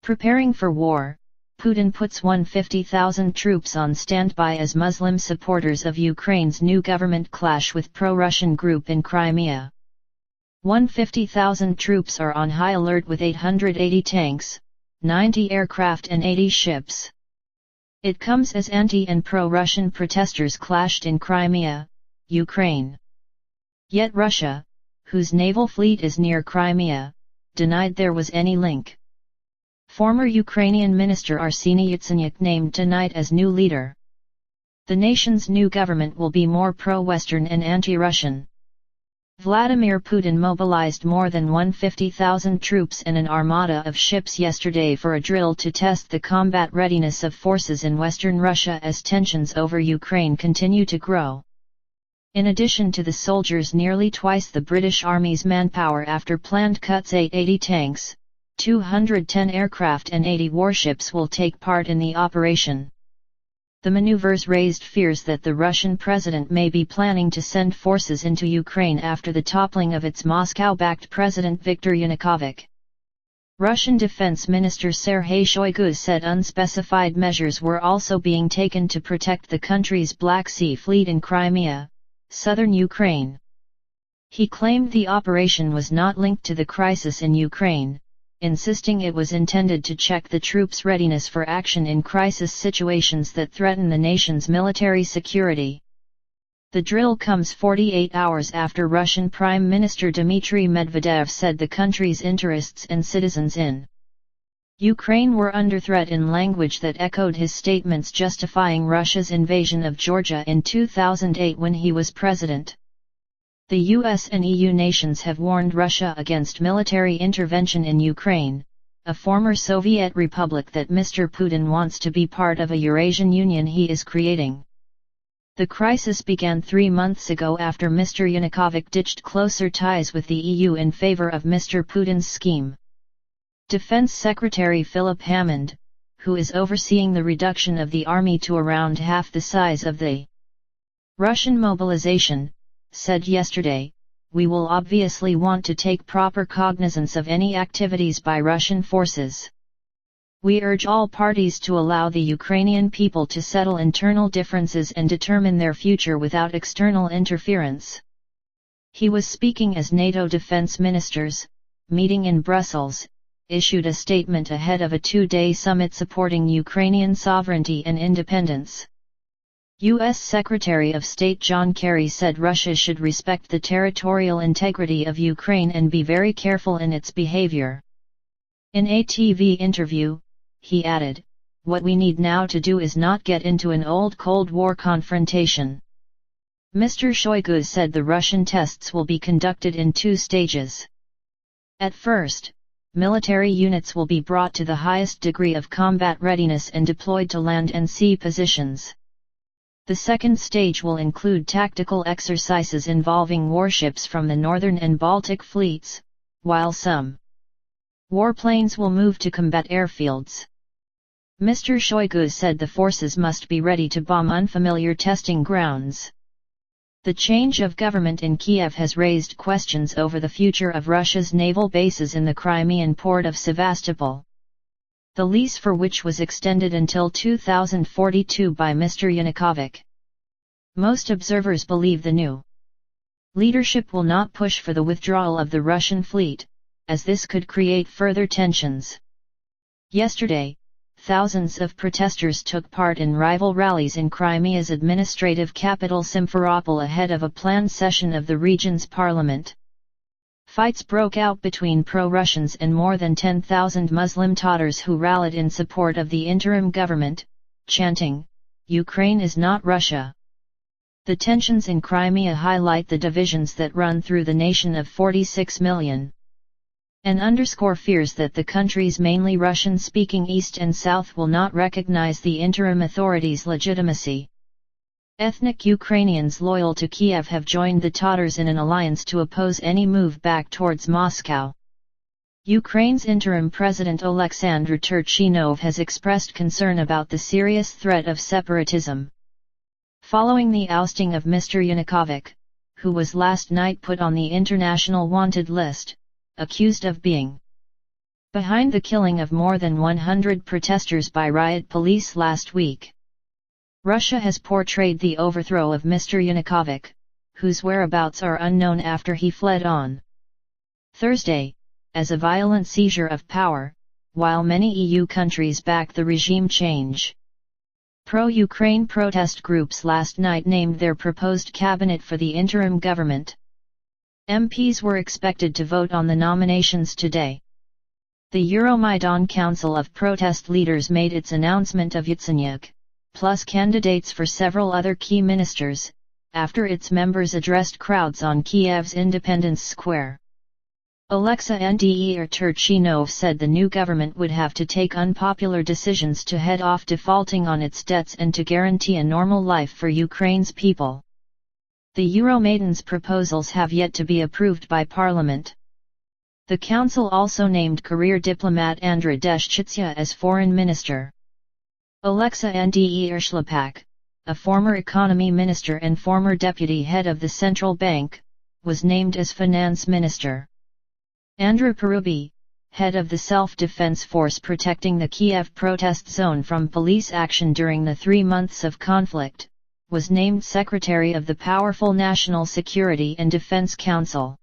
Preparing for war, Putin puts 150,000 troops on standby as Muslim supporters of Ukraine's new government clash with pro-Russian group in Crimea. 150,000 troops are on high alert with 880 tanks, 90 aircraft and 80 ships. It comes as anti- and pro-Russian protesters clashed in Crimea, Ukraine. Yet Russia, whose naval fleet is near Crimea, denied there was any link. Former Ukrainian Minister Arseniy Yatsenyuk named tonight as new leader. The nation's new government will be more pro-Western and anti-Russian. Vladimir Putin mobilized more than 150,000 troops and an armada of ships yesterday for a drill to test the combat readiness of forces in western Russia as tensions over Ukraine continue to grow. In addition to the soldiers, nearly twice the British Army's manpower after planned cuts, 880 tanks, 210 aircraft and 80 warships will take part in the operation. The maneuvers raised fears that the Russian president may be planning to send forces into Ukraine after the toppling of its Moscow-backed President Viktor Yanukovych. Russian Defense Minister Sergei Shoigu said unspecified measures were also being taken to protect the country's Black Sea Fleet in Crimea, southern Ukraine. He claimed the operation was not linked to the crisis in Ukraine, insisting it was intended to check the troops' readiness for action in crisis situations that threaten the nation's military security. The drill comes 48 hours after Russian Prime Minister Dmitry Medvedev said the country's interests and citizens in Ukraine were under threat in language that echoed his statements justifying Russia's invasion of Georgia in 2008 when he was president. The US and EU nations have warned Russia against military intervention in Ukraine, a former Soviet republic that Mr. Putin wants to be part of a Eurasian Union he is creating. The crisis began 3 months ago after Mr. Yanukovych ditched closer ties with the EU in favor of Mr. Putin's scheme. Defense Secretary Philip Hammond, who is overseeing the reduction of the army to around half the size of the Russian mobilization, said yesterday, "We will obviously want to take proper cognizance of any activities by Russian forces. We urge all parties to allow the Ukrainian people to settle internal differences and determine their future without external interference." He was speaking as NATO defense ministers, meeting in Brussels, issued a statement ahead of a 2-day summit supporting Ukrainian sovereignty and independence. U.S. Secretary of State John Kerry said Russia should respect the territorial integrity of Ukraine and be very careful in its behavior. In a TV interview, he added, "What we need now to do is not get into an old Cold War confrontation." Mr. Shoigu said the Russian tests will be conducted in 2 stages. At first, military units will be brought to the highest degree of combat readiness and deployed to land and sea positions. The second stage will include tactical exercises involving warships from the Northern and Baltic fleets, while some warplanes will move to combat airfields. Mr. Shoigu said the forces must be ready to bomb unfamiliar testing grounds. The change of government in Kiev has raised questions over the future of Russia's naval bases in the Crimean port of Sevastopol, the lease for which was extended until 2042 by Mr. Yanukovych. Most observers believe the new leadership will not push for the withdrawal of the Russian fleet, as this could create further tensions. Yesterday, thousands of protesters took part in rival rallies in Crimea's administrative capital Simferopol ahead of a planned session of the region's parliament. Fights broke out between pro-Russians and more than 10,000 Muslim Tatars who rallied in support of the interim government, chanting, "Ukraine is not Russia." The tensions in Crimea highlight the divisions that run through the nation of 46 million. And underscore fears that the country's mainly Russian-speaking East and South will not recognize the interim authorities' legitimacy. Ethnic Ukrainians loyal to Kiev have joined the Tatars in an alliance to oppose any move back towards Moscow. Ukraine's interim president Oleksandr Turchinov has expressed concern about the serious threat of separatism. Following the ousting of Mr. Yanukovych, who was last night put on the international wanted list, accused of being behind the killing of more than 100 protesters by riot police last week. Russia has portrayed the overthrow of Mr. Yanukovych, whose whereabouts are unknown after he fled on Thursday, as a violent seizure of power, while many EU countries back the regime change. Pro-Ukraine protest groups last night named their proposed cabinet for the interim government. MPs were expected to vote on the nominations today. The Euromaidan Council of Protest Leaders made its announcement of Yatsenyuk, plus candidates for several other key ministers, after its members addressed crowds on Kiev's Independence Square. Aleksa Turchinov said the new government would have to take unpopular decisions to head off defaulting on its debts and to guarantee a normal life for Ukraine's people. The Euromaidan's proposals have yet to be approved by Parliament. The Council also named career diplomat Andrei Deshchitsia as foreign minister. Aleksa Shlapak, a former economy minister and former deputy head of the central bank, was named as finance minister. Andrew Parubi, head of the self-defense force protecting the Kiev protest zone from police action during the 3 months of conflict, was named secretary of the powerful National Security and Defense Council.